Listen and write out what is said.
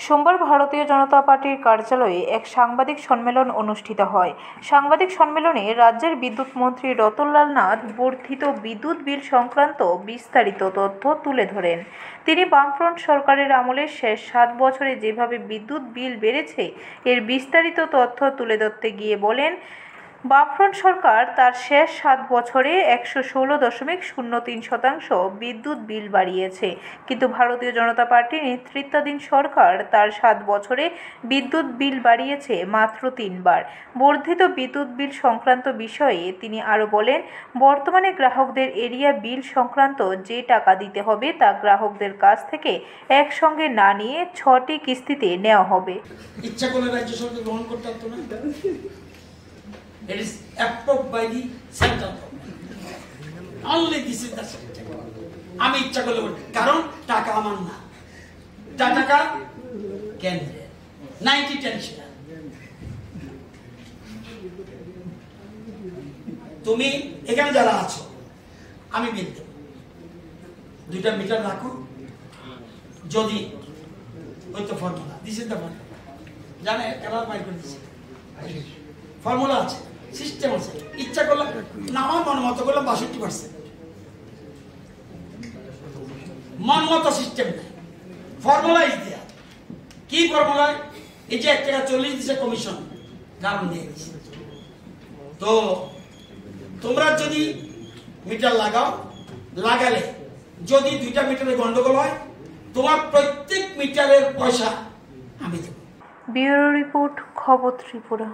সোমবার ভারতীয় জনতা পার্টির কার্যালয়ে এক সাংবাদিক সম্মেলন অনুষ্ঠিত হয়। সাংবাদিক সম্মেলনে রাজ্যের বিদ্যুৎ মন্ত্রী রতনলাল নাথ বর্ধিত বিদ্যুৎ বিল সংক্রান্ত বিস্তারিত তথ্য তুলে ধরেন। তিনি বামফ্রন্ট সরকারের আমলে শেষ 7 বছরে যেভাবে বিদ্যুৎ বিল বেড়েছে এর বিস্তারিত তথ্য তুলে ধরতে গিয়ে বলেন, বামফ্রন্ট সরকার তার শেষ 7 বছরে 116.03% বিদ্যুৎ বিল বাড়িয়েছে, কিন্তু ভারতীয় জনতা পার্টি নেতৃত্বাধীন সরকার তার 7 বছরে বিদ্যুৎ বিল বাড়িয়েছে মাত্র 3 বার। বর্ধিত বিদ্যুৎ বিল সংক্রান্ত বিষয়ে তিনি আরও বলেন, বর্তমানে গ্রাহকদের এরিয়া বিল সংক্রান্ত যে টাকা দিতে হবে তা গ্রাহকদের কাছ থেকে একসঙ্গে না নিয়ে 6টি কিস্তিতে নেওয়া হবে। ইচ্ছা করলে রাজ্য সরকার গ্রহণ করতে পারত না। It is approved by the central government. Only this is the central government. আমি ইচ্ছা করলে কারণ টাকা আমার না, টাকা কেন্দ্রের 90-10 শেয়ার। তুমি এখানে যারা আছো, আমি বিল দেব, 2টা মিটার রাখো, যদি ওই তো formula, this is the formula, জানে কালার বাইর করে দিচ্ছে, ফর্মুলা আছে, সিস্টেম আছে। ইচ্ছা করলাম না, আমার মন মতো করলাম 62%, মন মতো সিস্টেম নেই, ফর্মুলা ইজ দেয়া। কি ফর্মুলা? এই যে 1 টাকা 40 দিচ্ছে কমিশন, কারণ দিয়ে দিচ্ছে। তো তোমরা যদি মিটার লাগাও, লাগালে যদি 2টা মিটারে গন্ডগোল হয়, তোমার প্রত্যেক মিটারের পয়সা আমি দেব। ব্যুরো রিপোর্ট, খবর ত্রিপুরা।